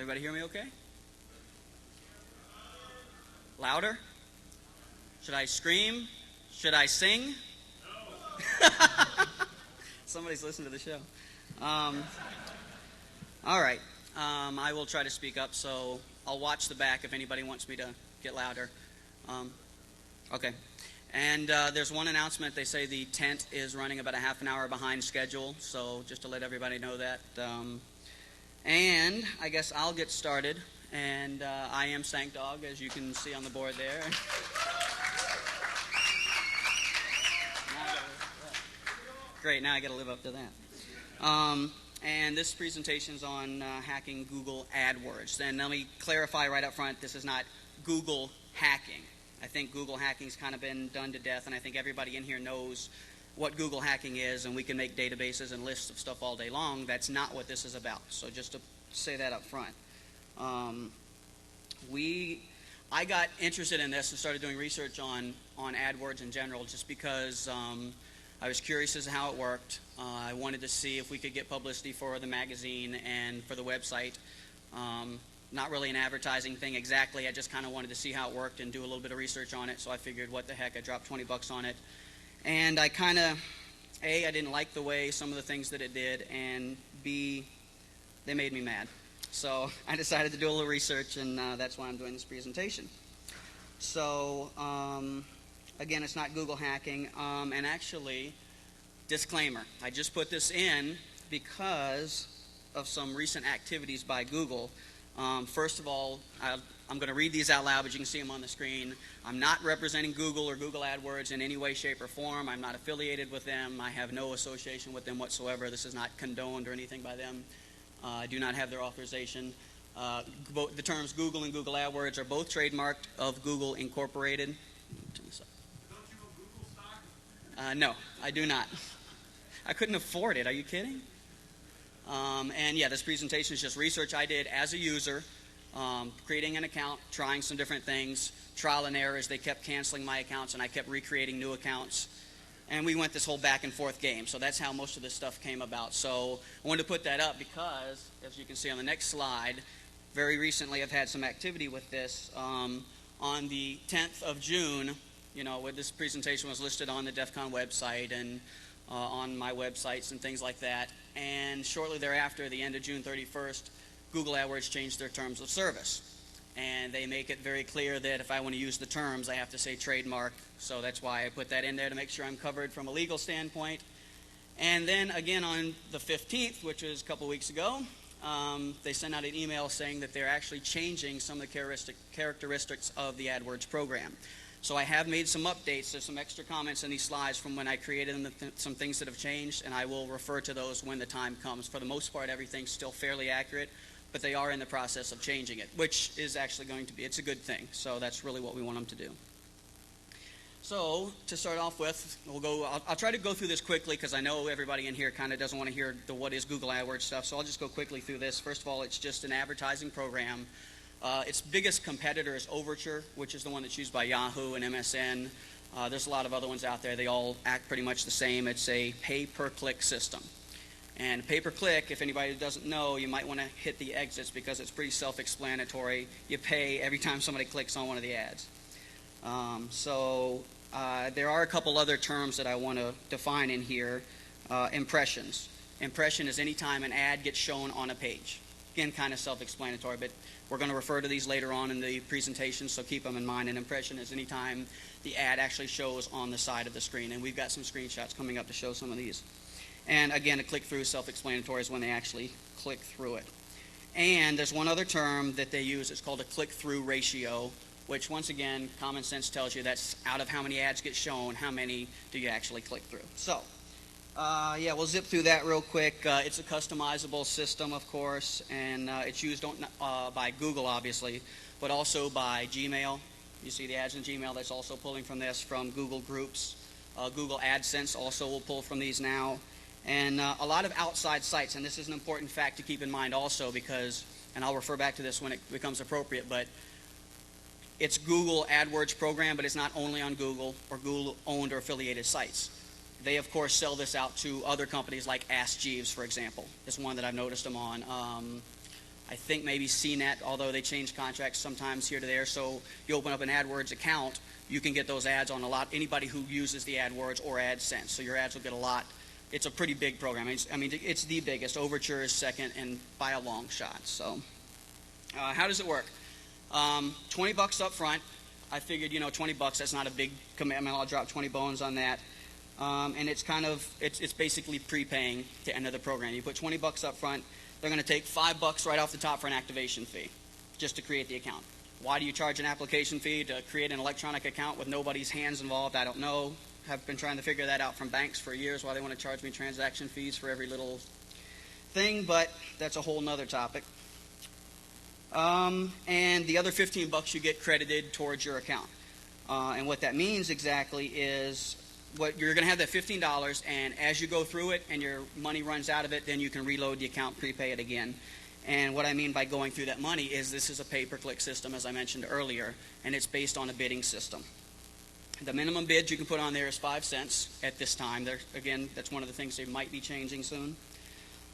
everybody hear me okay? Louder? Should I scream? Should I sing? No. Somebody's listening to the show. All right. I will try to speak up, so I'll watch the back if anybody wants me to get louder. Okay. And there's one announcement. They say the tent is running about a half an hour behind schedule, so just to let everybody know that. And I guess I'll get started. And I am StankDawg, as you can see on the board there. Great, now I got to live up to that. And this presentation is on hacking Google AdWords. And let me clarify right up front, this is not Google hacking. I think Google hacking's kind of been done to death, and I think everybody in here knows what Google hacking is, and we can make databases and lists of stuff all day long. That's not what this is about. So just to say that up front. I got interested in this and started doing research on AdWords in general just because I was curious as to how it worked. I wanted to see if we could get publicity for the magazine and for the website. Not really an advertising thing exactly. I just kind of wanted to see how it worked and do a little bit of research on it. So I figured, what the heck, I dropped 20 bucks on it. And I kind of, A, I didn't like the way some of the things that it did, and B, they made me mad. So I decided to do a little research, and that's why I'm doing this presentation. So again, it's not Google hacking. And actually, disclaimer, I just put this in because of some recent activities by Google. First of all, I'm going to read these out loud, but you can see them on the screen. I'm not representing Google or Google AdWords in any way, shape, or form. I'm not affiliated with them. I have no association with them whatsoever. This is not condoned or anything by them. I do not have their authorization. The terms Google and Google AdWords are both trademarked of Google Incorporated. Turn this up. Don't you own Google stock? No, I do not. I couldn't afford it. Are you kidding? And yeah, this presentation is just research I did as a user, creating an account, trying some different things, trial and errors. They kept canceling my accounts, and I kept recreating new accounts. And we went this whole back and forth game. So that's how most of this stuff came about. So I wanted to put that up because, as you can see on the next slide, very recently I've had some activity with this. On the 10th of June, where this presentation was listed on the DEFCON website and on my websites and things like that. And shortly thereafter, the end of June 31st, Google AdWords changed their terms of service. And they make it very clear that if I want to use the terms, I have to say trademark. So that's why I put that in there, to make sure I'm covered from a legal standpoint. And then again on the 15th, which was a couple weeks ago, they sent out an email saying that they're actually changing some of the characteristics of the AdWords program. So I have made some updates. There's some extra comments in these slides from when I created them, some things that have changed, and I will refer to those when the time comes. For the most part, everything's still fairly accurate, but they are in the process of changing it, which is actually going to be, it's a good thing. So that's really what we want them to do. So to start off with, I'll try to go through this quickly because I know everybody in here kind of doesn't want to hear the what is Google AdWords stuff, so I'll just go quickly through this. First of all, it's just an advertising program. Its biggest competitor is Overture, which is the one that's used by Yahoo and MSN. There's a lot of other ones out there. They all act pretty much the same. It's a pay-per-click system. And pay-per-click, if anybody doesn't know, you might want to hit the exits because it's pretty self-explanatory. You pay every time somebody clicks on one of the ads. There are a couple other terms that I want to define in here. Impressions. Impression is any time an ad gets shown on a page. Again, kind of self-explanatory, but we're going to refer to these later on in the presentation, so keep them in mind. An impression is any time the ad actually shows on the side of the screen, and we've got some screenshots coming up to show some of these. And again, a click-through, self-explanatory, is when they actually click through it. And there's one other term that they use. It's called a click-through ratio, which, once again, common sense tells you that's out of how many ads get shown, how many do you actually click through. So, yeah, we'll zip through that real quick. It's a customizable system, of course, and it's used by Google, obviously, but also by Gmail. You see the ads in Gmail. That's also pulling from this, from Google Groups. Google AdSense also will pull from these now. And a lot of outside sites, and this is an important fact to keep in mind also because, and I'll refer back to this when it becomes appropriate, but it's Google AdWords program, but it's not only on Google or Google-owned or affiliated sites. They, of course, sell this out to other companies like Ask Jeeves, for example. It's one that I've noticed them on. I think maybe CNET, although they change contracts sometimes here to there. So you open up an AdWords account, you can get those ads on anybody who uses the AdWords or AdSense. So your ads will get a lot. It's a pretty big program. It's the biggest. Overture is second, and by a long shot. So how does it work? $20 up front. I figured, $20, that's not a big commitment. I'll drop 20 bones on that. And it's it's basically prepaying to enter the program. You put $20 up front. They're going to take $5 right off the top for an activation fee, just to create the account. Why do you charge an application fee to create an electronic account with nobody's hands involved? I don't know. Have been trying to figure that out from banks for years, why they want to charge me transaction fees for every little thing, but that's a whole nother topic. And the other $15 you get credited towards your account. And what that means exactly is you're going to have that $15, and as you go through it and your money runs out of it, then you can reload the account, prepay it again. And what I mean by going through that money is this is a pay-per-click system, as I mentioned earlier, and it's based on a bidding system. The minimum bid you can put on there is 5 cents at this time. Again, that's one of the things they might be changing soon.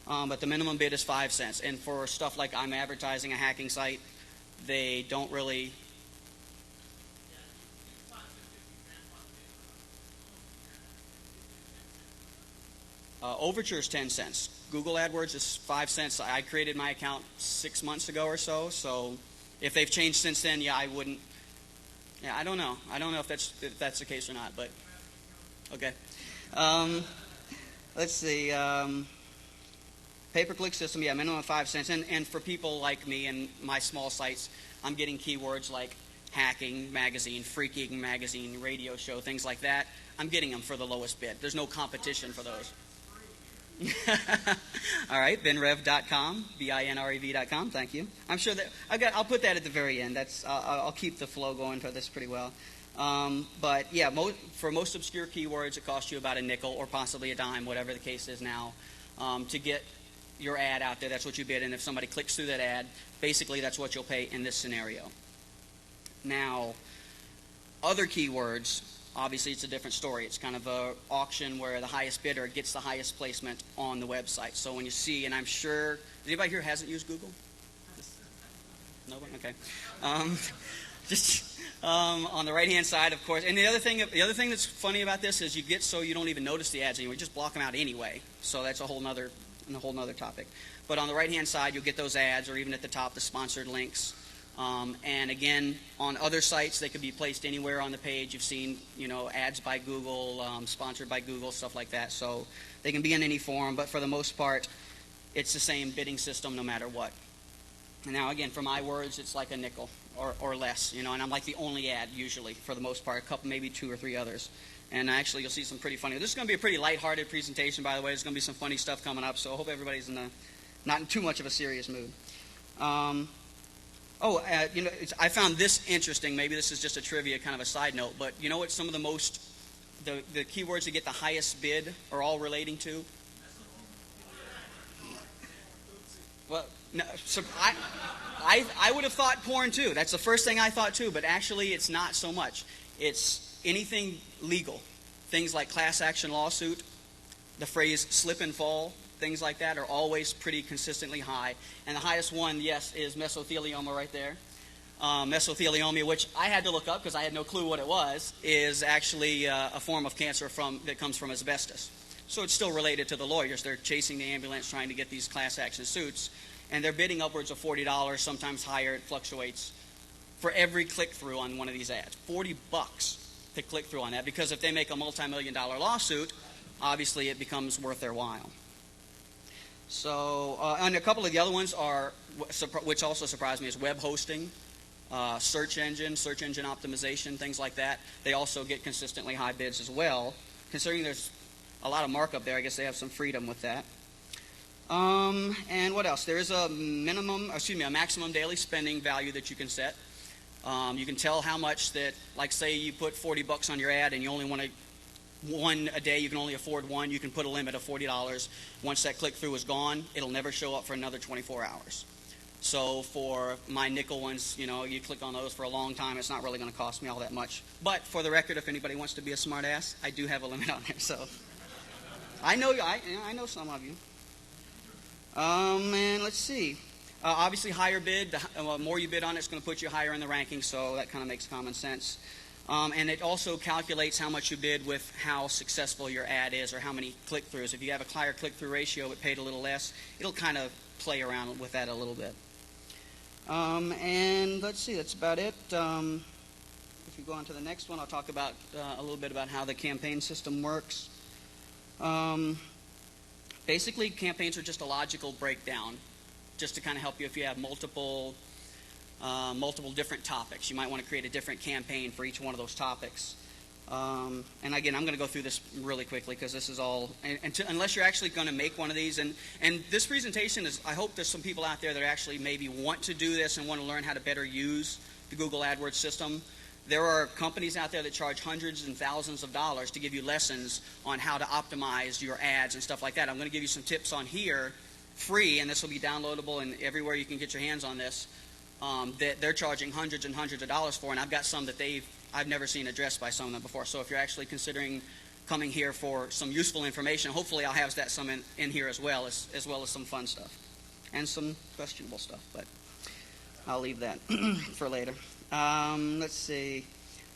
But the minimum bid is 5 cents. And for stuff like I'm advertising a hacking site, they don't really... Overture is 10 cents. Google AdWords is 5 cents. I created my account 6 months ago or so. So if they've changed since then, yeah, I wouldn't... Yeah, I don't know. I don't know if that's the case or not, but... Okay. Let's see. Pay-per-click system, yeah, minimum 5 cents. And for people like me and my small sites, I'm getting keywords like hacking magazine, freaking magazine, radio show, things like that. I'm getting them for the lowest bid. There's no competition for those. All right, binrev.com, binrev.com. Thank you. I'm sure that I'll put that at the very end. I'll keep the flow going for this pretty well. But yeah, for most obscure keywords, it costs you about a nickel or possibly a dime, whatever the case is now, to get your ad out there. That's what you bid, and if somebody clicks through that ad, basically that's what you'll pay in this scenario. Now, other keywords. Obviously, it's a different story. It's kind of an auction where the highest bidder gets the highest placement on the website. So when you see, and I'm sure, anybody here hasn't used Google? Nobody? Okay. On the right-hand side, of course. And the other thing that's funny about this is you get so you don't even notice the ads anymore. You just block them out anyway. So that's a whole nother topic. But on the right-hand side, you'll get those ads, or even at the top, the sponsored links. And again, on other sites, they could be placed anywhere on the page. You've seen, ads by Google, sponsored by Google, stuff like that. So they can be in any form, but for the most part, it's the same bidding system no matter what. And now, again, for my words, it's like a nickel or less, and I'm like the only ad usually for the most part, a couple, maybe 2 or 3 others. And actually, you'll see some pretty funny. This is going to be a pretty lighthearted presentation, by the way. There's going to be some funny stuff coming up, so I hope everybody's not in too much of a serious mood. I found this interesting. Maybe this is just a trivia, kind of a side note, but you know what some of the keywords that get the highest bid are all relating to? Well, no, so I would have thought porn too. That's the first thing I thought too, but actually it's not so much. It's anything legal. Things like class action lawsuit, the phrase slip and fall, things like that are always pretty consistently high. And the highest one, yes, is mesothelioma right there. Mesothelioma, which I had to look up because I had no clue what it was, is actually a form of cancer that comes from asbestos. So it's still related to the lawyers. They're chasing the ambulance trying to get these class action suits. And they're bidding upwards of $40, sometimes higher, it fluctuates, for every click-through on one of these ads. $40 to click through on that, because if they make a multi-million-dollar lawsuit, obviously it becomes worth their while. So, and a couple of the other ones are, which also surprised me, is web hosting, search engine optimization, things like that. They also get consistently high bids as well. Considering there's a lot of markup there, I guess they have some freedom with that. And what else? There is a maximum daily spending value that you can set. You can tell how much that, like say you put $40 on your ad and you only want one a day, you can only afford one, you can put a limit of $40. Once that click-through is gone, it'll never show up for another 24 hours. So for my nickel ones, you click on those for a long time, it's not really going to cost me all that much. But for the record, if anybody wants to be a smart ass, I do have a limit on there. So I know some of you. And let's see. Obviously, higher bid, the more you bid on it, it's going to put you higher in the ranking, so that kind of makes common sense. And it also calculates how much you bid with how successful your ad is or how many click-throughs. If you have a higher click-through ratio but paid a little less, it'll kind of play around with that a little bit. And let's see, that's about it. If you go on to the next one, I'll talk about a little bit about how the campaign system works. Basically, campaigns are just a logical breakdown, just to kind of help you if you have multiple different topics. You might want to create a different campaign for each one of those topics. And again, I'm going to go through this really quickly because this is all, unless you're actually going to make one of these. And this presentation is, I hope there's some people out there that actually maybe want to do this and want to learn how to better use the Google AdWords system. There are companies out there that charge hundreds and thousands of dollars to give you lessons on how to optimize your ads and stuff like that. I'm going to give you some tips on here, free, and this will be downloadable and everywhere you can get your hands on this, that they're charging hundreds and hundreds of dollars for, and I've got some that I've never seen addressed by some of them before. So if you're actually considering coming here for some useful information, hopefully I'll have that some in here as well as some fun stuff and some questionable stuff, but I'll leave that for later. Let's see.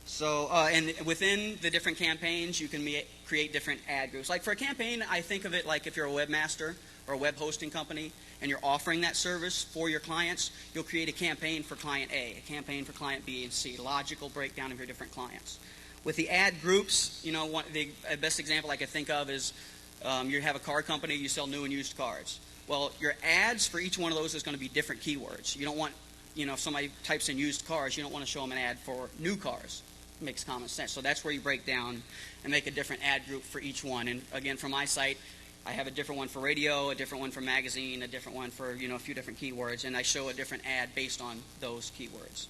So, and within the different campaigns, you can create different ad groups. Like for a campaign, I think of it like if you're a webmaster or a web hosting company and you're offering that service for your clients, you'll create a campaign for client A, a campaign for client B and C, logical breakdown of your different clients. With the ad groups, the best example I could think of is you have a car company, you sell new and used cars. Well, your ads for each one of those is going to be different keywords. You don't want, if somebody types in used cars, you don't want to show them an ad for new cars. It makes common sense. So that's where you break down and make a different ad group for each one. And again, for my site, I have a different one for radio, a different one for magazine, a different one for, a few different keywords, and I show a different ad based on those keywords.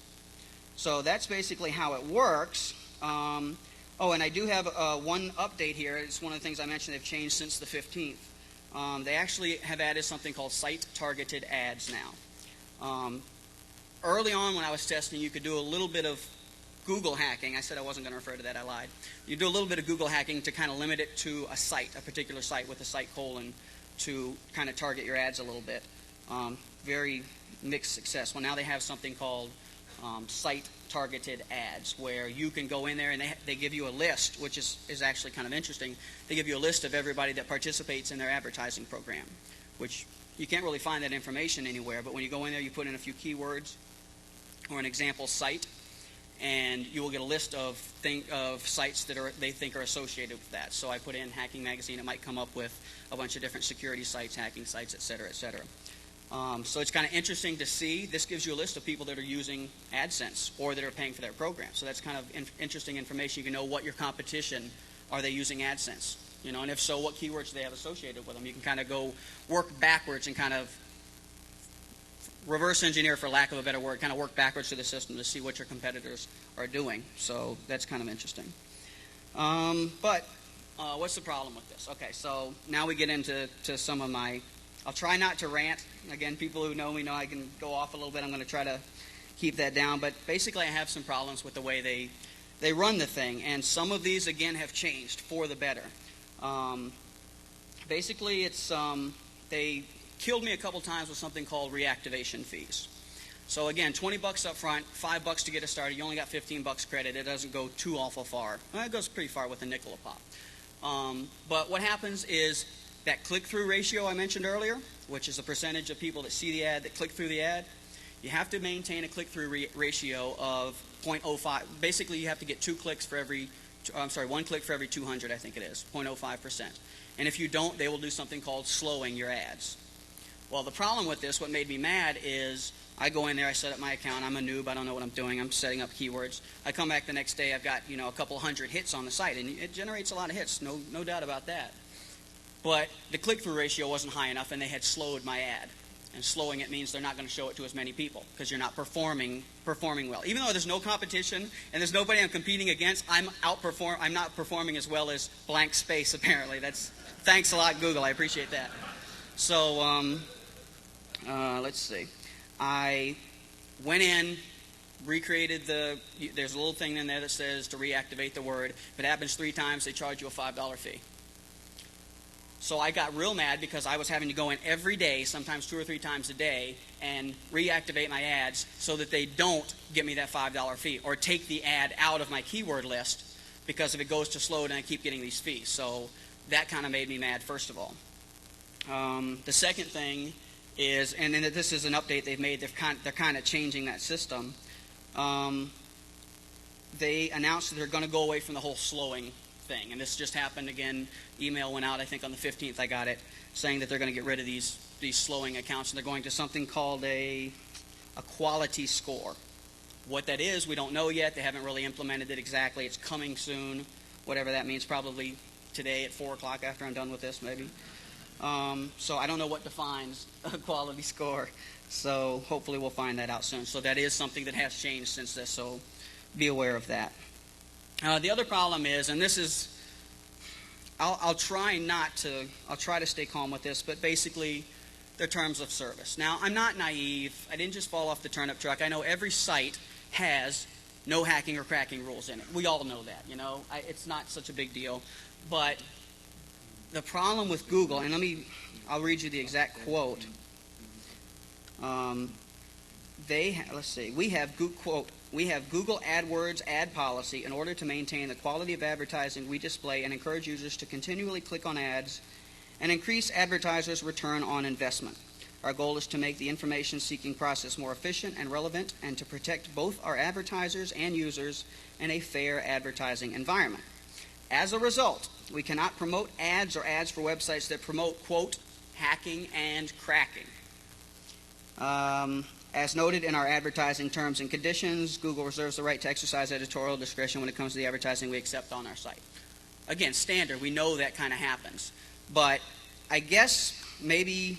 So that's basically how it works. And I do have one update here. It's one of the things I mentioned they've changed since the 15th. They actually have added something called site-targeted ads now. Early on when I was testing, you could do a little bit of Google hacking. I said I wasn't going to refer to that. I lied. You do a little bit of Google hacking to kind of limit it to a site, a particular site with a site colon, to kind of target your ads a little bit. Very mixed success. Well, now they have something called site-targeted ads, where you can go in there and they give you a list, which is actually kind of interesting. They give you a list of everybody that participates in their advertising program, which you can't really find that information anywhere. But when you go in there, you put in a few keywords or an example site, and you will get a list of sites that they think are associated with that. So I put in Hacking Magazine. It might come up with a bunch of different security sites, hacking sites, et cetera, et cetera. So it's kind of interesting to see. This gives you a list of people that are using AdSense or that are paying for their program. So that's kind of interesting information. You can know what your competition, are they using AdSense? And if so, what keywords do they have associated with them? You can kind of go work backwards and kind of reverse engineer, for lack of a better word, kind of work backwards through the system to see what your competitors are doing. So that's kind of interesting. But what's the problem with this? Okay, so now we get into some of my, I'll try not to rant. Again, people who know me know I can go off a little bit. I'm going to try to keep that down. But basically I have some problems with the way they run the thing. And some of these, again, have changed for the better. Basically, it's they killed me a couple times with something called reactivation fees. So again, $20 up front, $5 to get it started. You only got $15 credit. It doesn't go too awful far. Well, it goes pretty far with a nickel a pop. But what happens is that click-through ratio I mentioned earlier, which is the percentage of people that see the ad that click through the ad, you have to maintain a click-through ratio of 0.05. Basically, you have to get one click for every 200, I think it is, 0.05%. And if you don't, they will do something called slowing your ads. Well, the problem with this, what made me mad, is I go in there, I set up my account, I'm a noob, I don't know what I'm doing, I'm setting up keywords. I come back the next day, I've got a couple hundred hits on the site, and it generates a lot of hits, no doubt about that. But the click-through ratio wasn't high enough, and they had slowed my ad. And slowing it means they're not going to show it to as many people because you're not performing well. Even though there's no competition and there's nobody I'm competing against, I'm not performing as well as blank space, apparently. Thanks a lot, Google. I appreciate that. So let's see. I went in, recreated there's a little thing in there that says to reactivate the word. If it happens 3 times, they charge you a $5 fee. So I got real mad because I was having to go in every day, sometimes 2 or 3 times a day, and reactivate my ads so that they don't give me that $5 fee or take the ad out of my keyword list, because if it goes to slow, then I keep getting these fees. So that kind of made me mad, first of all. The second thing is, and then this is an update they've made, they're kind of changing that system. They announced that they're going to go away from the whole slowing thing. And this just happened again. Email went out, I think on the 15th I got it, saying that they're going to get rid of these slowing accounts, and they're going to something called a quality score. What that is, we don't know yet. They haven't really implemented it exactly. It's coming soon, whatever that means, probably today at 4 o'clock after I'm done with this, maybe. So I don't know what defines a quality score. So hopefully we'll find that out soon. So that is something that has changed since this, so be aware of that. The other problem is, and this is, I'll try to stay calm with this, but basically their terms of service. Now, I'm not naive. I didn't just fall off the turnip truck. I know every site has no hacking or cracking rules in it. We all know that, you know. It's not such a big deal. But the problem with Google, and I'll read you the exact quote. Let's see. We have Google AdWords ad policy in order to maintain the quality of advertising we display and encourage users to continually click on ads and increase advertisers' return on investment. Our goal is to make the information-seeking process more efficient and relevant and to protect both our advertisers and users in a fair advertising environment. As a result, we cannot promote ads or ads for websites that promote, quote, hacking and cracking. As noted in our advertising terms and conditions, Google reserves the right to exercise editorial discretion when it comes to the advertising we accept on our site. Again, standard, we know that kind of happens. But I guess maybe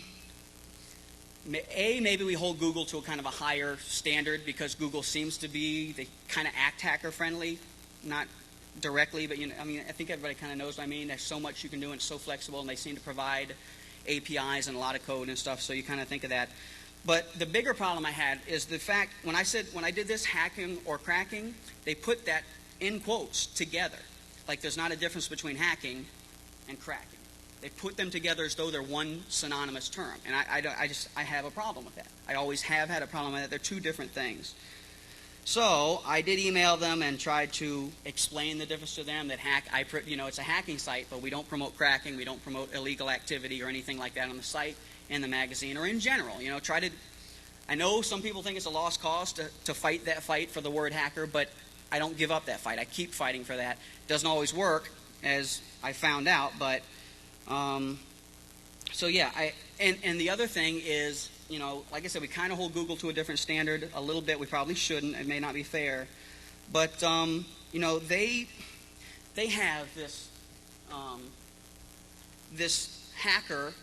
we hold Google to a kind of a higher standard because Google seems to be, they kind of act hacker-friendly, not directly, but I think everybody kind of knows what I mean. There's so much you can do and it's so flexible, and they seem to provide APIs and a lot of code and stuff, so you kind of think of that. But the bigger problem I had is the fact, when I did this hacking or cracking, they put that in quotes together. Like there's not a difference between hacking and cracking. They put them together as though they're one synonymous term. And I have a problem with that. I always have had a problem with that. They're two different things. So I did email them and tried to explain the difference to them that it's a hacking site, but we don't promote cracking, we don't promote illegal activity or anything like that on the site, in the magazine, or in general. I know some people think it's a lost cause to fight that fight for the word hacker, but I don't give up that fight. I keep fighting for that. It doesn't always work, as I found out, but so yeah. And the other thing is, like I said, we kind of hold Google to a different standard a little bit. We probably shouldn't. It may not be fair, but they have this hacker.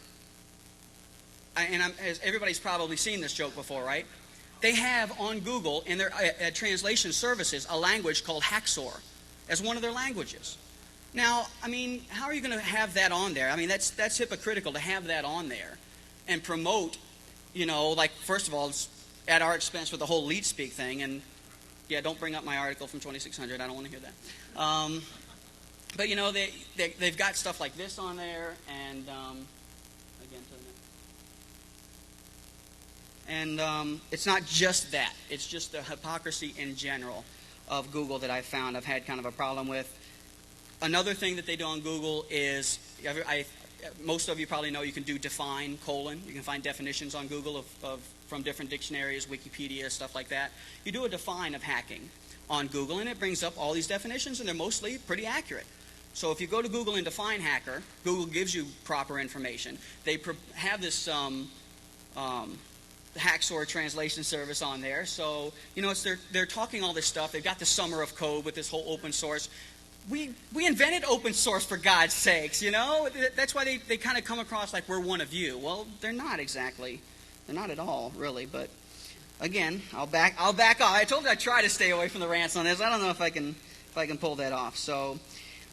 And everybody's probably seen this joke before, right? They have on Google in their translation services a language called Haxor as one of their languages. Now, how are you going to have that on there? That's hypocritical to have that on there and promote, first of all, it's at our expense with the whole lead speak thing. And yeah, don't bring up my article from 2600. I don't want to hear that. But they've got stuff like this on there, and it's not just that. It's just the hypocrisy in general of Google that I've found I've had kind of a problem with. Another thing that they do on Google is, most of you probably know you can do define : you can find definitions on Google from different dictionaries, Wikipedia, stuff like that. You do a define of hacking on Google, and it brings up all these definitions, and they're mostly pretty accurate. So if you go to Google and define hacker, Google gives you proper information. They have this Haxor translation service on there. So, they're talking all this stuff. They've got the summer of code with this whole open source. We invented open source, for God's sakes, That's why they kind of come across like we're one of you. Well, they're not exactly. They're not at all, really. But again, I'll back off. I told you I'd try to stay away from the rants on this. I don't know if I can pull that off. So,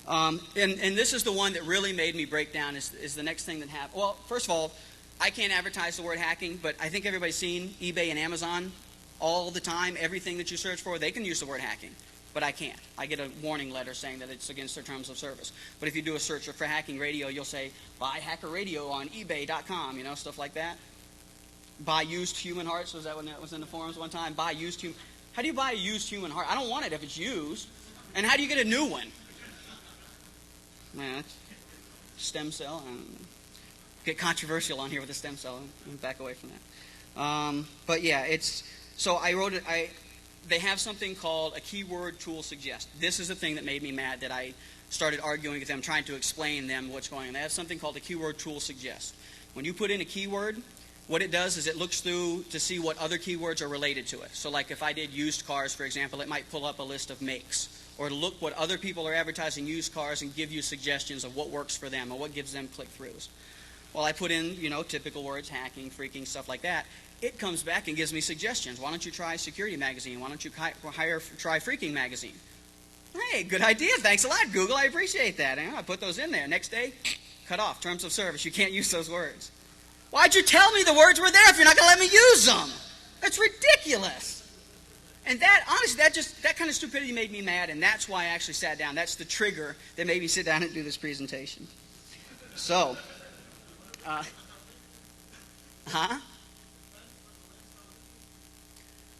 and this is the one that really made me break down is the next thing that happened. Well, first of all, I can't advertise the word hacking, but I think everybody's seen eBay and Amazon all the time. Everything that you search for, they can use the word hacking. but I can't. I get a warning letter saying that it's against their terms of service. But if you do a search for hacking radio, you'll say, buy hacker radio on ebay.com, stuff like that. Buy used human hearts. Was that when that was in the forums one time? Buy used human. How do you buy a used human heart? I don't want it if it's used. And how do you get a new one? Man, stem cell. I don't know. Get controversial on here with the stem cell. Back away from that. But yeah, so I wrote it. They have something called a keyword tool suggest. This is the thing that made me mad, that I started arguing with them, trying to explain them what's going on. They have something called a keyword tool suggest. When you put in a keyword, what it does is it looks through to see what other keywords are related to it. So like if I did used cars, for example, it might pull up a list of makes, or look what other people are advertising used cars and give you suggestions of what works for them or what gives them click-throughs. Well, I put in, typical words, hacking, freaking, stuff like that. It comes back and gives me suggestions. Why don't you try Security Magazine? Why don't you try Freaking Magazine? Hey, good idea. Thanks a lot, Google. I appreciate that. And I put those in there. Next day, cut off. Terms of service. You can't use those words. Why'd you tell me the words were there if you're not going to let me use them? That's ridiculous. And that, honestly, that kind of stupidity made me mad, and that's why I actually sat down. That's the trigger that made me sit down and do this presentation. So,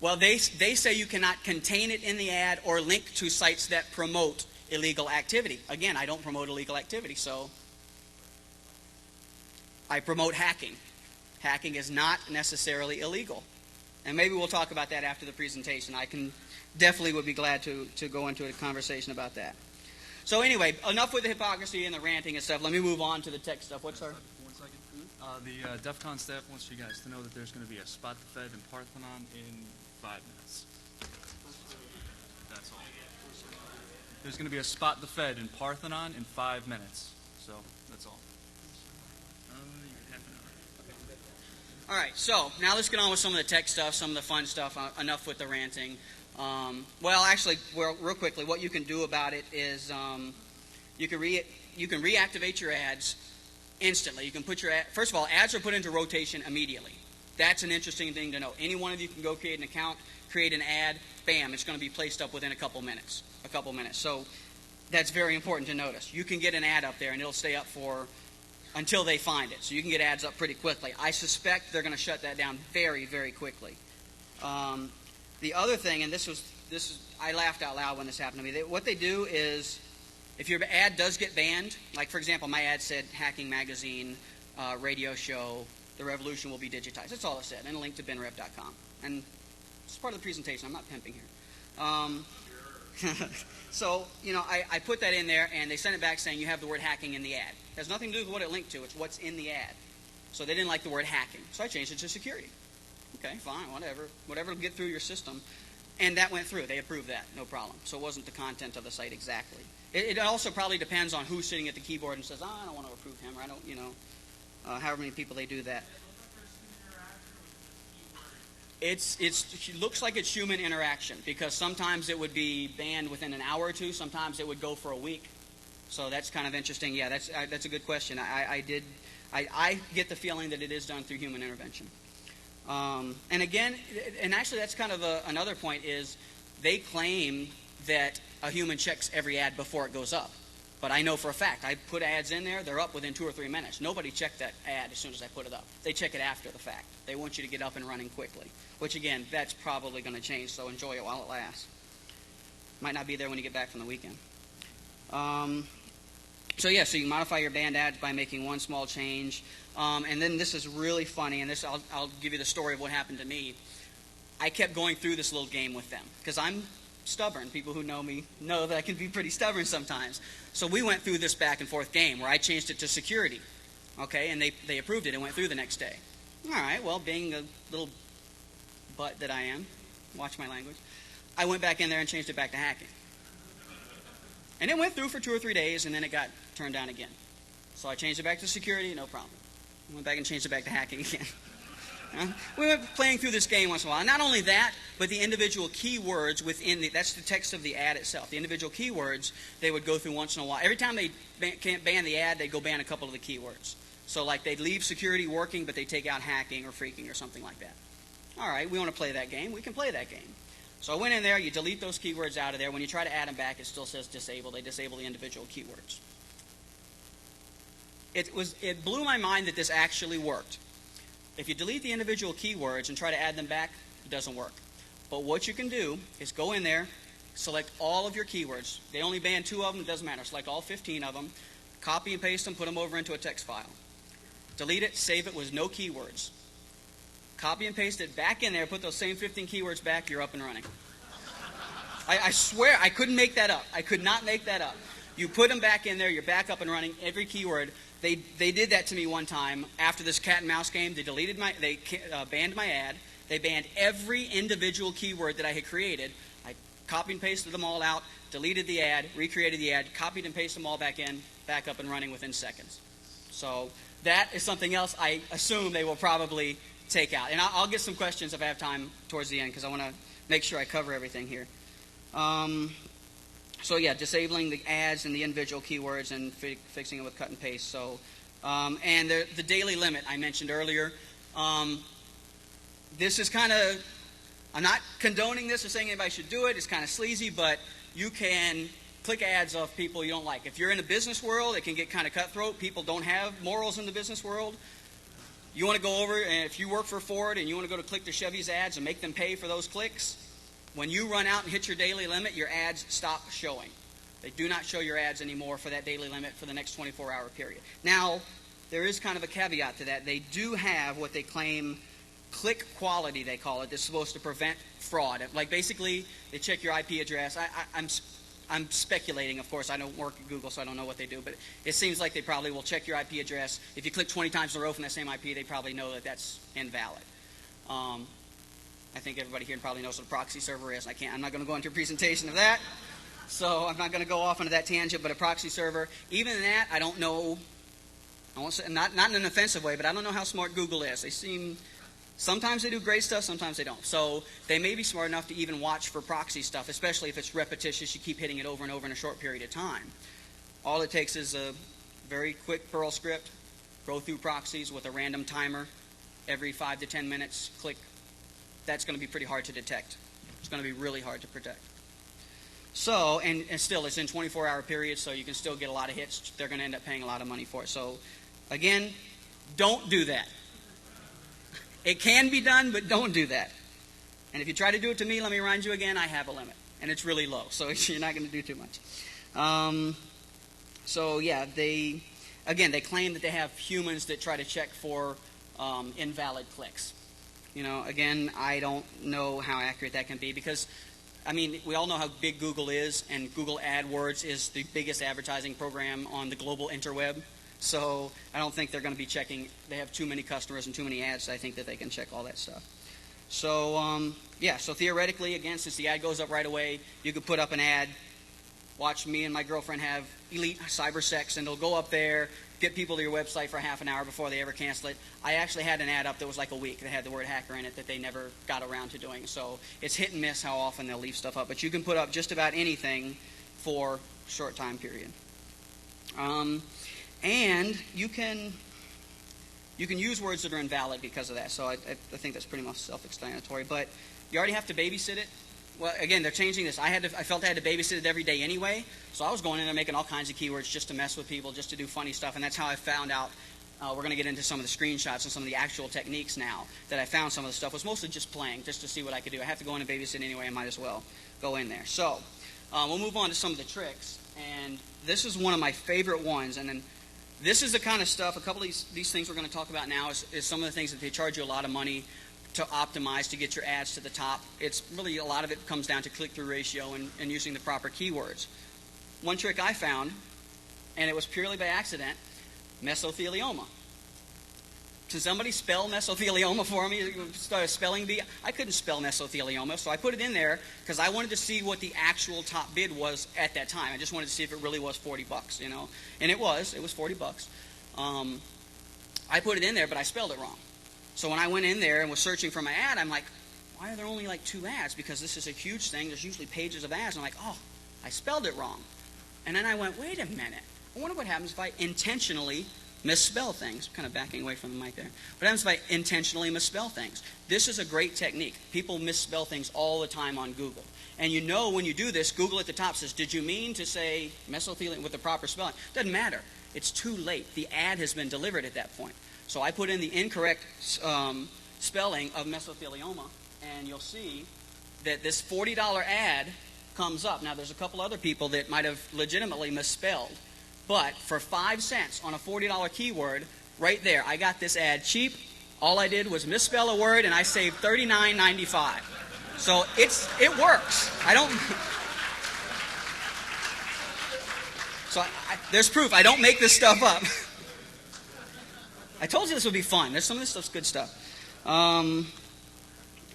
Well, they say you cannot contain it in the ad or link to sites that promote illegal activity. Again, I don't promote illegal activity, so I promote hacking. Hacking is not necessarily illegal. And maybe we'll talk about that after the presentation. I definitely would be glad to go into a conversation about that. So anyway, enough with the hypocrisy and the ranting and stuff. Let me move on to the tech stuff. What's our... One second. The DEFCON staff wants you guys to know that there's going to be a spot the Fed in Parthenon in 5 minutes. That's all. There's going to be a spot the Fed in Parthenon in 5 minutes. So that's all. All right, so now let's get on with some of the tech stuff, some of the fun stuff. Enough with the ranting. Well, actually, real quickly, what you can do about it is you can reactivate your ads instantly. You can put your first of all, ads are put into rotation immediately. That's an interesting thing to know. Any one of you can go create an account, create an ad, bam, it's going to be placed up within a couple minutes. So that's very important to notice. You can get an ad up there, and it'll stay up until they find it. So you can get ads up pretty quickly. I suspect they're going to shut that down very, very quickly. The other thing, and this is I laughed out loud when this happened to me. What they do is, if your ad does get banned, like for example, my ad said Hacking Magazine, radio show, the revolution will be digitized. That's all it said, and a link to binrep.com. And it's part of the presentation. I'm not pimping here. So, I put that in there, and they sent it back saying you have the word hacking in the ad. It has nothing to do with what it linked to. It's what's in the ad. So they didn't like the word hacking. So I changed it to security. Okay, fine, whatever. Whatever will get through your system. And that went through. They approved that, no problem. So it wasn't the content of the site exactly. It also probably depends on who's sitting at the keyboard and says, I don't want to approve him, or I don't, however many people they do that. It looks like it's human interaction, because sometimes it would be banned within an hour or two. Sometimes it would go for a week. So that's kind of interesting. Yeah, that's a good question. I get the feeling that it is done through human intervention. And again, and actually that's kind of another point is they claim that a human checks every ad before it goes up. But I know for a fact, I put ads in there, they're up within 2 or 3 minutes. Nobody checked that ad as soon as I put it up. They check it after the fact. They want you to get up and running quickly, which again, that's probably going to change, so enjoy it while it lasts. Might not be there when you get back from the weekend. So you can modify your banned ads by making one small change. And then this is really funny, and I'll give you the story of what happened to me. I kept going through this little game with them, because I'm stubborn. People who know me know that I can be pretty stubborn sometimes. So we went through this back and forth game where I changed it to security. Okay, and they approved it and went through the next day. All right, well, being the little butt that I am, watch my language, I went back in there and changed it back to hacking. And it went through for 2 or 3 days, and then it got turned down again. So I changed it back to security, no problem. I went back and changed it back to hacking again. We went playing through this game once in a while. And not only that, but the individual keywords within that's the text of the ad itself. The individual keywords, they would go through once in a while. Every time they can't ban the ad, they'd go ban a couple of the keywords. So like they'd leave security working, but they take out hacking or freaking or something like that. All right, we want to play that game. We can play that game. So I went in there, you delete those keywords out of there. When you try to add them back, it still says disable. They disable the individual keywords. It blew my mind that this actually worked. If you delete the individual keywords and try to add them back, it doesn't work. But what you can do is go in there, select all of your keywords. They only ban 2 of them, it doesn't matter. Select all 15 of them, copy and paste them, put them over into a text file. Delete it, save it with no keywords. Copy and paste it back in there, put those same 15 keywords back, you're up and running. I swear, I couldn't make that up. I could not make that up. You put them back in there, you're back up and running, every keyword. They did that to me one time after this cat and mouse game. They banned my ad. They banned every individual keyword that I had created. I copied and pasted them all out, deleted the ad, recreated the ad, copied and pasted them all back in, back up and running within seconds. So that is something else I assume they will probably take out. And I'll get some questions if I have time towards the end, because I want to make sure I cover everything here. So yeah, disabling the ads and the individual keywords and fixing it with cut and paste. So, and the daily limit I mentioned earlier. This is kind of, I'm not condoning this or saying anybody should do it. It's kind of sleazy, but you can click ads of people you don't like. If you're in the business world, it can get kind of cutthroat. People don't have morals in the business world. You want to go over, and if you work for Ford and you want to go to click the Chevy's ads and make them pay for those clicks, when you run out and hit your daily limit, your ads stop showing. They do not show your ads anymore for that daily limit for the next 24-hour period. Now, there is kind of a caveat to that. They do have what they claim click quality, they call it, that's supposed to prevent fraud. Like basically, they check your IP address. I'm speculating, of course. I don't work at Google, so I don't know what they do. But it seems like they probably will check your IP address. If you click 20 times in a row from that same IP, they probably know that that's invalid. I think everybody here probably knows what a proxy server is. I'm not going to go into a presentation of that, so I'm not going to go off into that tangent. But a proxy server, even in that, I don't know. I won't say not in an offensive way, but I don't know how smart Google is. Sometimes they do great stuff, sometimes they don't. So they may be smart enough to even watch for proxy stuff, especially if it's repetitious. You keep hitting it over and over in a short period of time. All it takes is a very quick Perl script, go through proxies with a random timer every 5 to 10 minutes, click. That's going to be pretty hard to detect. It's going to be really hard to protect. So, and still, it's in 24-hour periods, so you can still get a lot of hits. They're going to end up paying a lot of money for it. So, again, don't do that. It can be done, but don't do that. And if you try to do it to me, let me remind you again, I have a limit. And it's really low, so you're not going to do too much. So, yeah, they claim that they have humans that try to check for invalid clicks. You know, again, I don't know how accurate that can be because, I mean, we all know how big Google is, and Google AdWords is the biggest advertising program on the global interweb. So I don't think they're going to be checking. They have too many customers and too many ads. I think that they can check all that stuff. So, yeah, so theoretically, again, since the ad goes up right away, you could put up an ad, watch me and my girlfriend have elite cyber sex, and it'll go up there, get people to your website for half an hour before they ever cancel it. I actually had an ad up that was like a week that had the word hacker in it that they never got around to doing. So it's hit and miss how often they'll leave stuff up. But you can put up just about anything for a short time period. And you can use words that are invalid because of that. So I think that's pretty much self-explanatory. But you already have to babysit it. Well, again, they're changing this. I felt I had to babysit it every day anyway. So I was going in there making all kinds of keywords just to mess with people, just to do funny stuff. And that's how I found out. We're going to get into some of the screenshots and some of the actual techniques now that I found. Some of the stuff was mostly just playing, just to see what I could do. I have to go in and babysit anyway. I might as well go in there. So we'll move on to some of the tricks. And this is one of my favorite ones. And then this is the kind of stuff, a couple of these things we're going to talk about now is some of the things that they charge you a lot of money to optimize to get your ads to the top. It's really, a lot of it comes down to click-through ratio and using the proper keywords. One trick I found, and it was purely by accident, mesothelioma. Can somebody spell mesothelioma for me? Start a spelling bee. I couldn't spell mesothelioma, so I put it in there because I wanted to see what the actual top bid was at that time. I just wanted to see if it really was $40, you know. And it was $40. I put it in there, but I spelled it wrong. So when I went in there and was searching for my ad, I'm like, why are there only like 2 ads? Because this is a huge thing. There's usually pages of ads. And I'm like, oh, I spelled it wrong. And then I went, wait a minute. I wonder what happens if I intentionally misspell things. Kind of backing away from the mic there. What happens if I intentionally misspell things? This is a great technique. People misspell things all the time on Google. And you know when you do this, Google at the top says, did you mean to say mesothelioma with the proper spelling? Doesn't matter. It's too late. The ad has been delivered at that point. So I put in the incorrect spelling of mesothelioma, and you'll see that this $40 ad comes up. Now, there's a couple other people that might have legitimately misspelled, but for 5 cents on a $40 keyword, right there, I got this ad cheap. All I did was misspell a word, and I saved $39.95. So it works. I don't. So there's proof. I don't make this stuff up. I told you this would be fun. Some of this stuff's good stuff.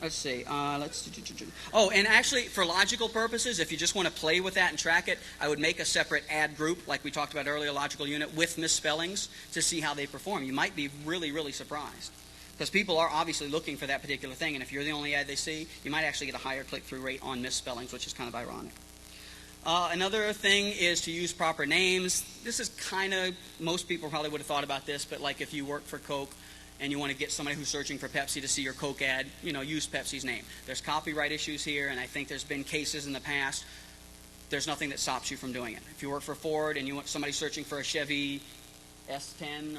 Let's see. Oh, and actually, for logical purposes, if you just want to play with that and track it, I would make a separate ad group, like we talked about earlier, logical unit, with misspellings to see how they perform. You might be really, really surprised. Because people are obviously looking for that particular thing, and if you're the only ad they see, you might actually get a higher click-through rate on misspellings, which is kind of ironic. Another thing is to use proper names. This is kind of, most people probably would have thought about this, but like if you work for Coke and you want to get somebody who's searching for Pepsi to see your Coke ad, use Pepsi's name. There's copyright issues here, and I think there's been cases in the past. There's nothing that stops you from doing it. If you work for Ford and you want somebody searching for a Chevy S10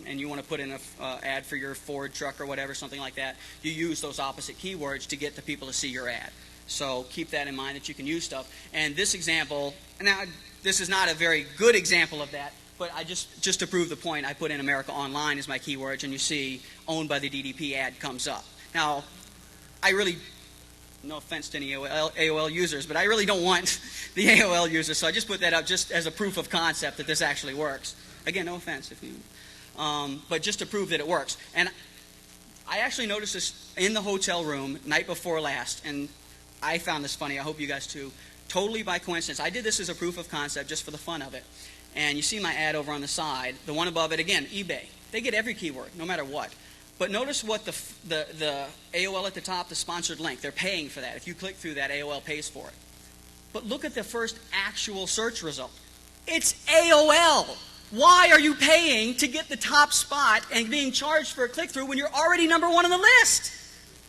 and you want to put in an ad for your Ford truck or whatever, something like that, you use those opposite keywords to get the people to see your ad. So keep that in mind that you can use stuff. And this example, now this is not a very good example of that, but I just to prove the point, I put in America Online as my keywords, and you see owned by the DDP ad comes up. Now, I really, no offense to any AOL users, but I really don't want the AOL users, so I just put that up just as a proof of concept that this actually works. Again, no offense if you, but just to prove that it works. And I actually noticed this in the hotel room night before last, and I found this funny. I hope you guys too. Totally by coincidence. I did this as a proof of concept just for the fun of it. And you see my ad over on the side. The one above it, again, eBay. They get every keyword, no matter what. But notice what the AOL at the top, the sponsored link. They're paying for that. If you click through that, AOL pays for it. But look at the first actual search result. It's AOL. Why are you paying to get the top spot and being charged for a click-through when you're already number one on the list?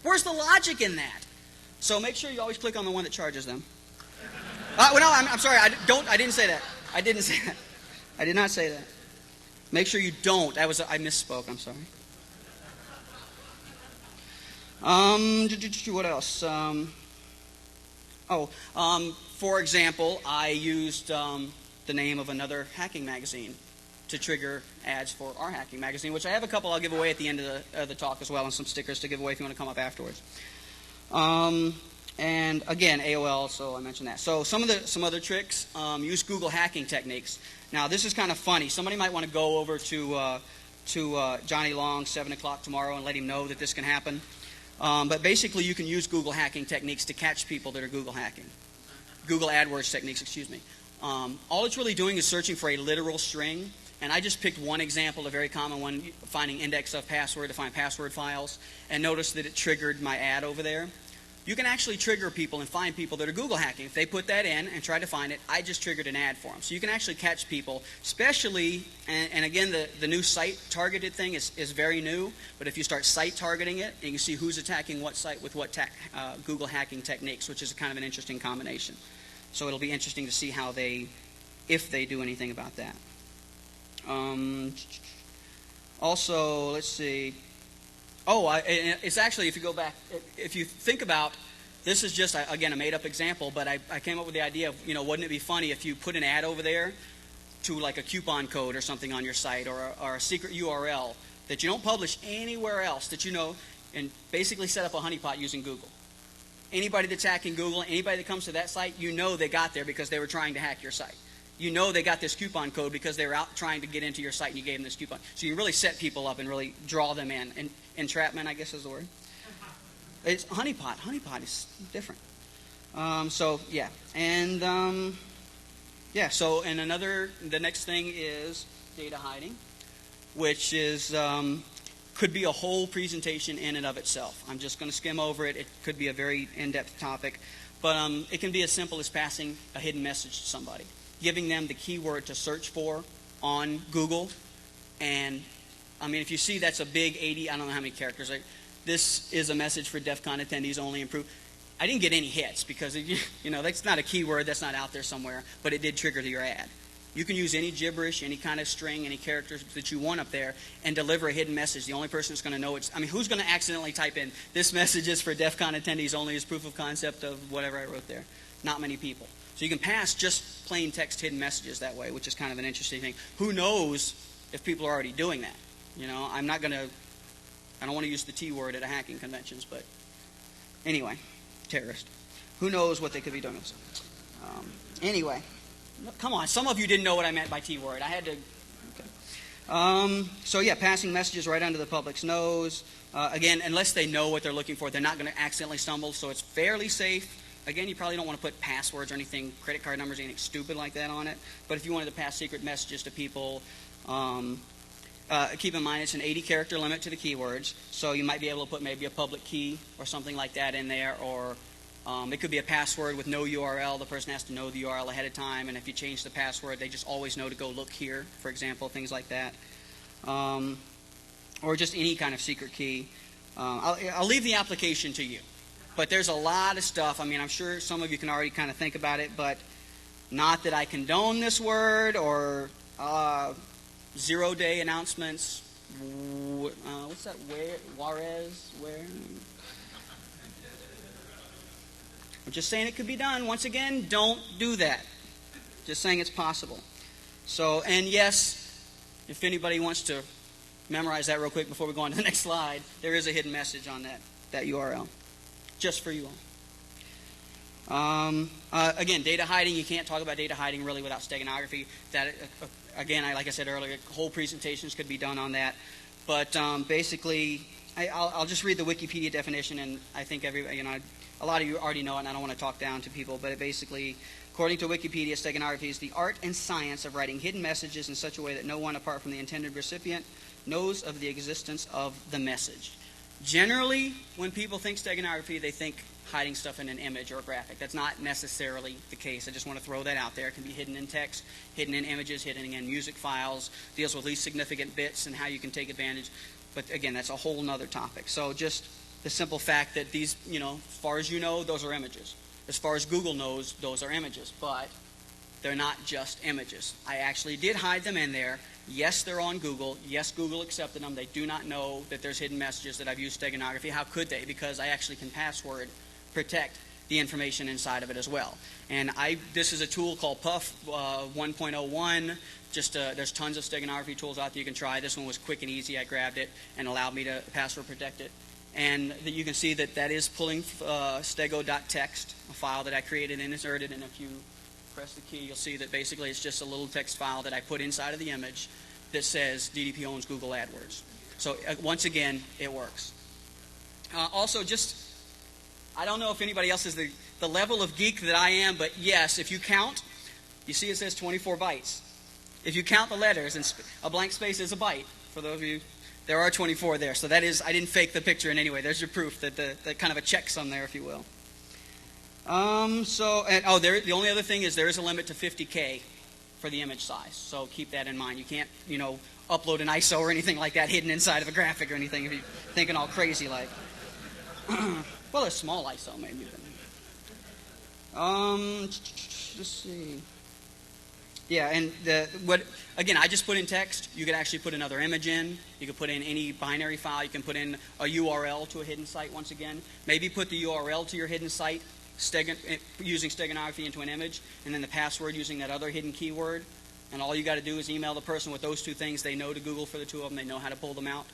Where's the logic in that? So make sure you always click on the one that charges them. Well, no, I'm sorry. I didn't say that. I didn't say that. I did not say that. Make sure you don't. I misspoke. I'm sorry. What else? For example, I used the name of another hacking magazine to trigger ads for our hacking magazine, which I have a couple I'll give away at the end of the talk as well, and some stickers to give away if you want to come up afterwards. And again, AOL, so I mentioned that. So some other tricks, use Google hacking techniques. Now this is kind of funny. Somebody might want to go over to Johnny Long 7 o'clock tomorrow and let him know that this can happen. But basically you can use Google hacking techniques to catch people that are Google hacking. Google AdWords techniques, excuse me. All it's really doing is searching for a literal string. And I just picked one example, a very common one, finding index of password to find password files. And notice that it triggered my ad over there. You can actually trigger people and find people that are Google hacking. If they put that in and try to find it, I just triggered an ad for them. So you can actually catch people, especially, and again, the new site targeted thing is very new. But if you start site targeting it, and you see who's attacking what site with what Google hacking techniques, which is kind of an interesting combination. So it'll be interesting to see how if they do anything about that. Also, let's see. It's actually, if you go back, if you think about, this is just, again, a made-up example, but I came up with the idea of, wouldn't it be funny if you put an ad over there to like a coupon code or something on your site, or a secret URL that you don't publish anywhere else that and basically set up a honeypot using Google. Anybody that's hacking Google, anybody that comes to that site, they got there because they were trying to hack your site. They got this coupon code because they were out trying to get into your site and you gave them this coupon. So you really set people up and really draw them in. And entrapment, I guess is the word. It's honeypot. Honeypot is different. So the next thing is data hiding, which is could be a whole presentation in and of itself. I'm just going to skim over it. It could be a very in-depth topic, but it can be as simple as passing a hidden message to somebody, giving them the keyword to search for on Google, And, I mean, if you see that's a big 80, I don't know how many characters. This is a message for DEF CON attendees only. Improve. I didn't get any hits because, that's not a keyword. That's not out there somewhere. But it did trigger your ad. You can use any gibberish, any kind of string, any characters that you want up there and deliver a hidden message. The only person that's going to know who's going to accidentally type in, this message is for DEF CON attendees only as proof of concept of whatever I wrote there? Not many people. So you can pass just plain text hidden messages that way, which is kind of an interesting thing. Who knows if people are already doing that? I don't want to use the T word at a hacking conventions, but anyway, terrorist. Who knows what they could be doing? Anyway. Come on, some of you didn't know what I meant by T-word. I had to. Okay. So yeah, passing messages right under the public's nose. Again, unless they know what they're looking for, they're not going to accidentally stumble. So it's fairly safe. Again, you probably don't want to put passwords or anything, credit card numbers, anything stupid like that on it. But if you wanted to pass secret messages to people, keep in mind it's an 80-character limit to the keywords. So you might be able to put maybe a public key or something like that in there, or it could be a password with no URL. The person has to know the URL ahead of time, and if you change the password, they just always know to go look here, for example, things like that. Or just any kind of secret key. I'll leave the application to you. But there's a lot of stuff. I mean, I'm sure some of you can already kind of think about it, but not that I condone this word or zero-day announcements. What's that? Juarez? Where? I'm just saying it could be done. Once again, don't do that. Just saying it's possible. So, and yes, if anybody wants to memorize that real quick before we go on to the next slide, there is a hidden message on that URL, just for you all. Again, data hiding. You can't talk about data hiding really without steganography. That, again, like I said earlier, whole presentations could be done on that. But basically, I'll just read the Wikipedia definition, and I think everybody, a lot of you already know it, and I don't want to talk down to people, but it basically, according to Wikipedia, steganography is the art and science of writing hidden messages in such a way that no one apart from the intended recipient knows of the existence of the message. Generally, when people think steganography, they think hiding stuff in an image or a graphic. That's not necessarily the case. I just want to throw that out there. It can be hidden in text, hidden in images, hidden in music files, deals with least significant bits and how you can take advantage. But again, that's a whole nother topic. So just the simple fact that these, as far as you know, those are images. As far as Google knows, those are images. But they're not just images. I actually did hide them in there. Yes, they're on Google. Yes, Google accepted them. They do not know that there's hidden messages that I've used steganography. How could they? Because I actually can password protect the information inside of it as well. And this is a tool called Puff 1.01. There's tons of steganography tools out there you can try. This one was quick and easy. I grabbed it and allowed me to password protect it. And you can see that is pulling stego.txt, a file that I created and inserted. And if you press the key, you'll see that basically it's just a little text file that I put inside of the image that says DDP owns Google AdWords. So once again, it works. Also, I don't know if anybody else is the level of geek that I am, but yes, if you count, you see it says 24 bytes. If you count the letters, and a blank space is a byte, for those of you, there are 24 there. So that is, I didn't fake the picture in any way. There's your proof that the kind of a checksum there, if you will. The only other thing is there is a limit to 50K for the image size. So keep that in mind. You can't, upload an ISO or anything like that hidden inside of a graphic or anything if you're thinking all crazy like. Well, a small ISO maybe. Let's see. Yeah, and again, I just put in text. You could actually put another image in. You could put in any binary file. You can put in a URL to a hidden site once again. Maybe put the URL to your hidden site using steganography into an image, and then the password using that other hidden keyword. And all you got to do is email the person with those two things. They know to Google for the two of them. They know how to pull them out.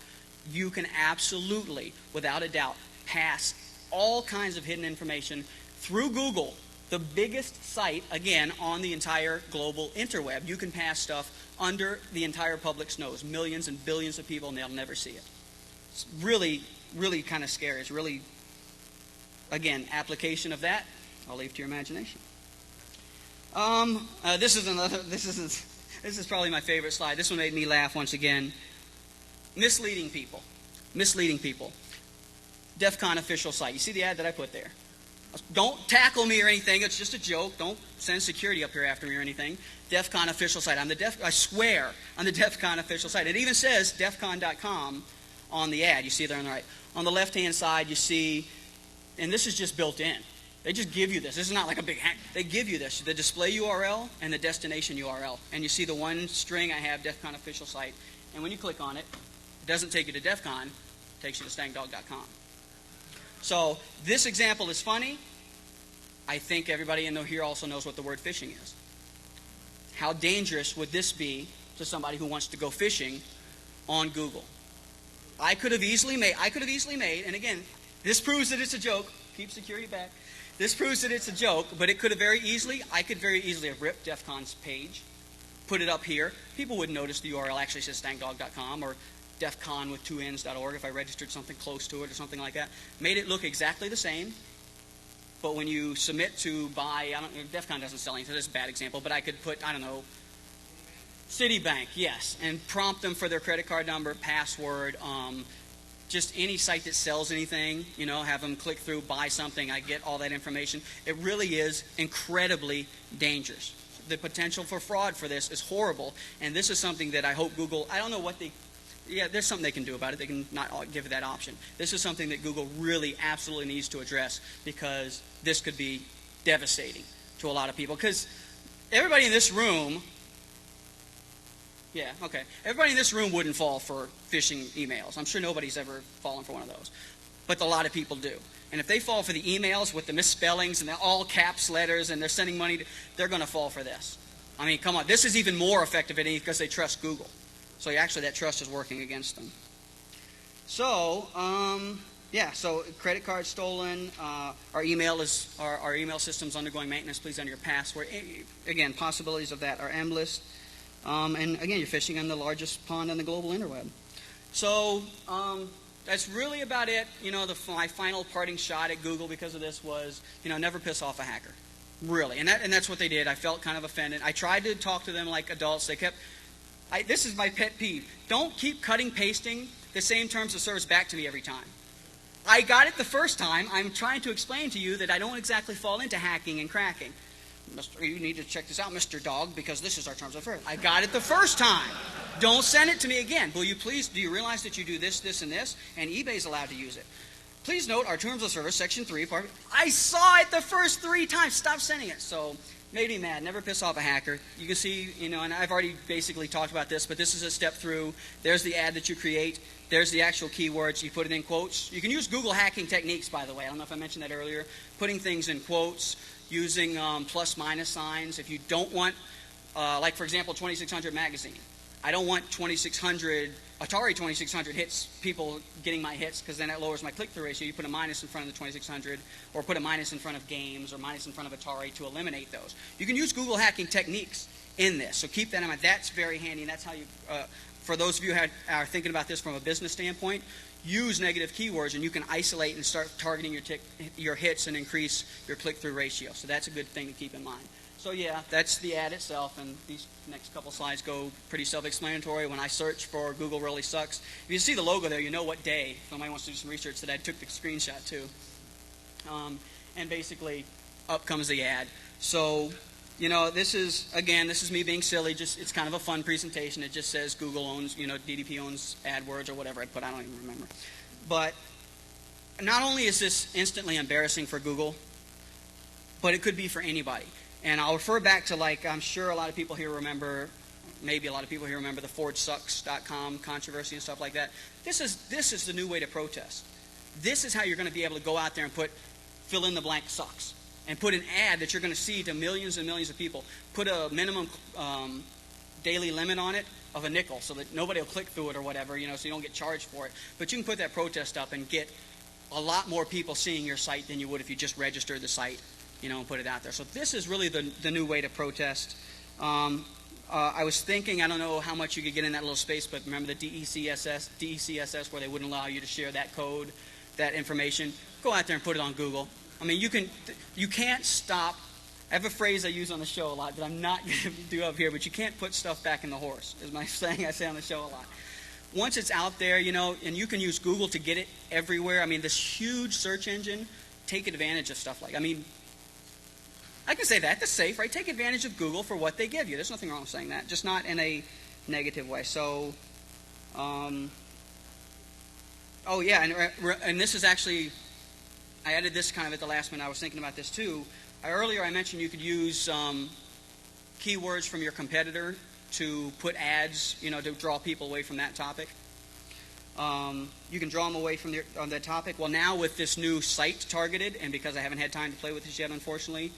You can absolutely, without a doubt, pass all kinds of hidden information through Google, the biggest site, again, on the entire global interweb. You can pass stuff under the entire public's nose, millions and billions of people, and they'll never see it. It's really, really kind of scary. It's really, again, application of that, I'll leave to your imagination. This is probably my favorite slide. This one made me laugh once again. Misleading people. Misleading people. DEFCON official site. You see the ad that I put there? Don't tackle me or anything. It's just a joke. Don't send security up here after me or anything. DEFCON official site. I swear, on the DEFCON official site. It even says defcon.com on the ad. You see there on the right. On the left-hand side, you see, and this is just built in. They just give you this. This is not like a big hack. They give you this, the display URL and the destination URL. And you see the one string I have, DEFCON official site. And when you click on it, it doesn't take you to DEFCON. It takes you to StankDawg.com. So this example is funny. I think everybody in here also knows what the word phishing is. How dangerous would this be to somebody who wants to go fishing on Google? I could have easily made, and again, this proves that it's a joke. Keep security back. This proves that it's a joke, but it could have I could very easily have ripped DEFCON's page, put it up here. People wouldn't notice the URL actually says StankDawg.com or DEFCON with 2Ns.org if I registered something close to it or something like that. Made it look exactly the same. But when you submit to buy, DEFCON doesn't sell anything, so this is a bad example, but I could put, I don't know, Citibank, yes, and prompt them for their credit card number, password, just any site that sells anything, have them click through, buy something, I get all that information. It really is incredibly dangerous. The potential for fraud for this is horrible, and this is something that I hope Google, I don't know what there's something they can do about it. They can not give that option. This is something that Google really absolutely needs to address because this could be devastating to a lot of people. Because everybody in this room, everybody in this room wouldn't fall for phishing emails. I'm sure nobody's ever fallen for one of those. But a lot of people do. And if they fall for the emails with the misspellings and the all caps letters and they're sending money, they're going to fall for this. I mean, come on. This is even more effective because they trust Google. So actually that trust is working against them. So, so credit card stolen, our email system's undergoing maintenance, please enter your password. Again, possibilities of that are endless. And again, you're fishing on the largest pond on the global interweb. So, that's really about it. My final parting shot at Google because of this was, never piss off a hacker. Really. And that's what they did. I felt kind of offended. I tried to talk to them like adults. They kept... this is my pet peeve. Don't keep pasting the same terms of service back to me every time. I got it the first time. I'm trying to explain to you that I don't exactly fall into hacking and cracking. You need to check this out, Mr. Dog, because this is our terms of service. I got it the first time. Don't send it to me again. Will you please, do you realize that you do this, this, and this? And eBay's allowed to use it. Please note our terms of service, section 3, part. I saw it the first 3 times. Stop sending it. So... made me mad. Never piss off a hacker. You can see, and I've already basically talked about this, but this is a step through. There's the ad that you create. There's the actual keywords. You put it in quotes. You can use Google hacking techniques, by the way. I don't know if I mentioned that earlier. Putting things in quotes, using plus-minus signs. If you don't want, like, for example, 2600 magazine. I don't want 2600, Atari 2600 hits, people getting my hits, because then that lowers my click-through ratio. You put a minus in front of the 2600, or put a minus in front of games, or minus in front of Atari to eliminate those. You can use Google hacking techniques in this, so keep that in mind. That's very handy, and that's how you, for those of you who are thinking about this from a business standpoint, use negative keywords, and you can isolate and start targeting your hits and increase your click-through ratio. So that's a good thing to keep in mind. So yeah, that's the ad itself, and these next couple slides go pretty self-explanatory. When I search for Google really sucks, if you see the logo there, you know what day. If somebody wants to do some research, that I took the screenshot too. And basically, up comes the ad. So, this is me being silly. It's kind of a fun presentation. It just says Google owns, DDP owns AdWords or whatever I put. I don't even remember. But not only is this instantly embarrassing for Google, but it could be for anybody. And I'll refer back to, I'm sure a lot of people here remember, maybe a lot of people here remember the FordSucks.com controversy and stuff like that. This is the new way to protest. This is how you're going to be able to go out there and put fill in the blank sucks and put an ad that you're going to see to millions and millions of people. Put a minimum daily limit on it of a nickel so that nobody will click through it or whatever, so you don't get charged for it. But you can put that protest up and get a lot more people seeing your site than you would if you just registered the site. And put it out there. So this is really the new way to protest. I was thinking, I don't know how much you could get in that little space, but remember the DECSS where they wouldn't allow you to share that code, that information. Go out there and put it on Google. I mean, you can't stop. I have a phrase I use on the show a lot that I'm not going to do up here, but you can't put stuff back in the horse, is my saying I say on the show a lot. Once it's out there, and you can use Google to get it everywhere. I mean, this huge search engine, take advantage of stuff like, I can say that. That's safe, right? Take advantage of Google for what they give you. There's nothing wrong with saying that, just not in a negative way. So, oh yeah, and this is actually, I added this kind of at the last minute. I was thinking about this too. Earlier I mentioned you could use keywords from your competitor to put ads, to draw people away from that topic. You can draw them away from that topic. Well, now with this new site targeted, and because I haven't had time to play with this yet, unfortunately,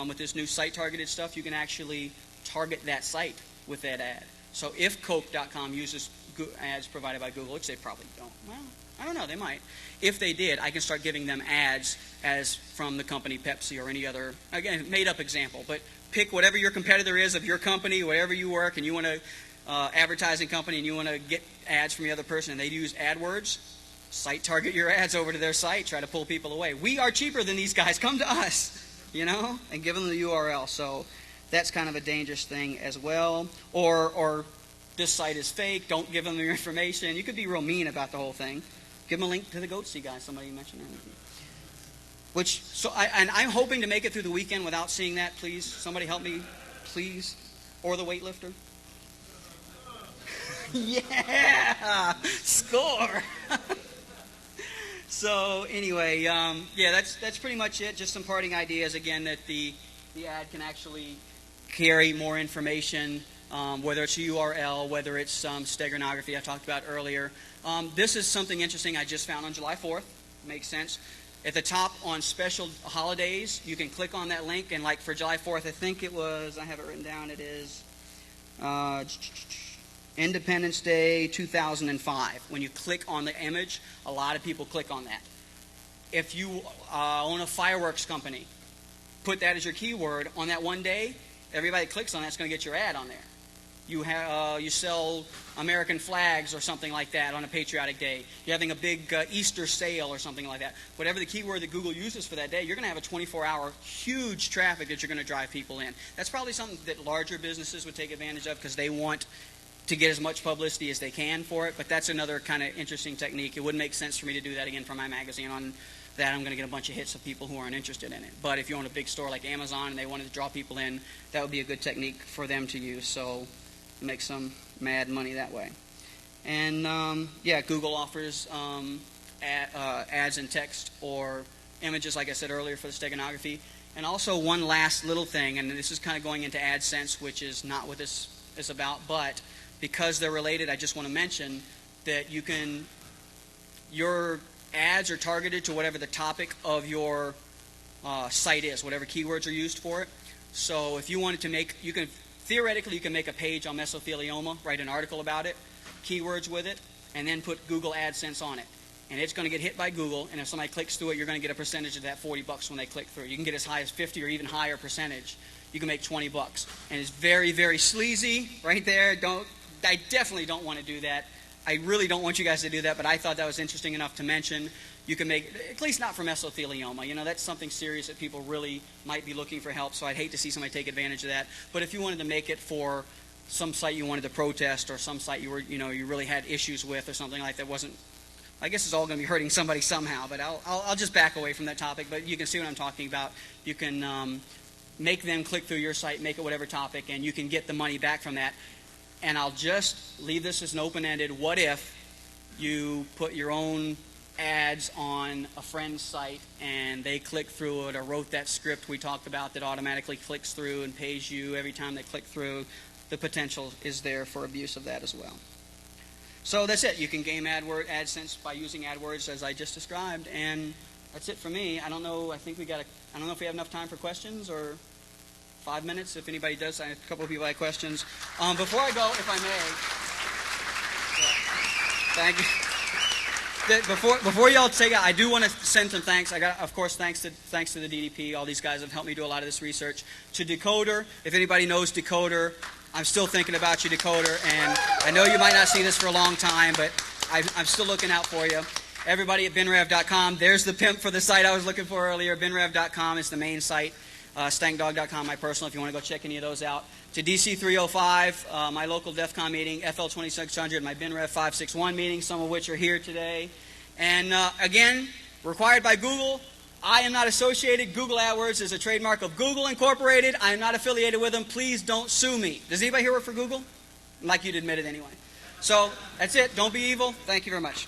with this new site targeted stuff, you can actually target that site with that ad. So if Coke.com uses ads provided by Google, which they probably don't. Well, I don't know, they might. If they did, I can start giving them ads as from the company Pepsi or any other, again, made up example, but pick whatever your competitor is of your company, wherever you work, and you want to advertising company and you want to get ads from the other person and they use AdWords, site target your ads over to their site, try to pull people away. We are cheaper than these guys. Come to us, and give them the URL. So that's kind of a dangerous thing as well. Or this site is fake. Don't give them your information. You could be real mean about the whole thing. Give them a link to the Goatsy guy. Somebody mentioned that. I'm hoping to make it through the weekend without seeing that. Please, somebody help me, please. Or the weightlifter. Yeah, score. So anyway, that's pretty much it. Just some parting ideas again that the ad can actually carry more information, whether it's a URL, whether it's steganography I talked about earlier. This is something interesting I just found on July 4th. Makes sense. At the top on special holidays, you can click on that link, and like for July 4th, I think it was, I have it written down, it is Independence Day 2005. When you click on the image, a lot of people click on that. If you own a fireworks company, put that as your keyword on that one day. Everybody clicks on that, it's going to get your ad on there. You sell American flags or something like that on a patriotic day. You're having a big Easter sale or something like that. Whatever the keyword that Google uses for that day, you're going to have a 24-hour huge traffic that you're going to drive people in. That's probably something that larger businesses would take advantage of because they want to get as much publicity as they can for it. But that's another kind of interesting technique. It wouldn't make sense for me to do that again for my magazine on that. I'm going to get a bunch of hits of people who aren't interested in it. But if you own a big store like Amazon and they wanted to draw people in, that would be a good technique for them to use. So make some mad money that way. And Google offers ads in text or images, like I said earlier, for the steganography. And also one last little thing, and this is kind of going into AdSense, which is not what this is about, but because they're related, I just want to mention that your ads are targeted to whatever the topic of your site is, whatever keywords are used for it. So if you wanted to theoretically, you can make a page on mesothelioma, write an article about it, keywords with it, and then put Google AdSense on it. And it's going to get hit by Google, and if somebody clicks through it, you're going to get a percentage of that $40 when they click through. You can get as high as 50 or even higher percentage. You can make $20. And it's very, very sleazy right there. I definitely don't want to do that. I really don't want you guys to do that, but I thought that was interesting enough to mention. You can make, at least not for mesothelioma. That's something serious that people really might be looking for help, so I'd hate to see somebody take advantage of that. But if you wanted to make it for some site you wanted to protest or some site you really had issues with or something like that, I guess it's all going to be hurting somebody somehow, but I'll just back away from that topic. But you can see what I'm talking about. You can make them click through your site, make it whatever topic, and you can get the money back from that. And I'll just leave this as an open-ended, what if you put your own ads on a friend's site and they click through it or wrote that script we talked about that automatically clicks through and pays you every time they click through. The potential is there for abuse of that as well. So that's it. You can game AdSense by using AdWords as I just described, and that's it for me. I don't know. I don't know if we have enough time for questions or 5 minutes. If anybody does, I have a couple of people have questions. Before I go, if I may, thank you. Before y'all take out, I do want to send some thanks. Of course, thanks to the DDP. All these guys have helped me do a lot of this research. To Decoder, if anybody knows Decoder, I'm still thinking about you, Decoder, and I know you might not see this for a long time, but I'm still looking out for you. Everybody at binrev.com. There's the pimp for the site I was looking for earlier. binrev.com is the main site. StankDawg.com, my personal, if you want to go check any of those out. To DC 305, my local DEFCON meeting, FL 2600, my BinRev 561 meeting, some of which are here today. And again, required by Google, I am not associated. Google AdWords is a trademark of Google Incorporated. I am not affiliated with them. Please don't sue me. Does anybody here work for Google? Like you'd admit it anyway. So that's it. Don't be evil. Thank you very much.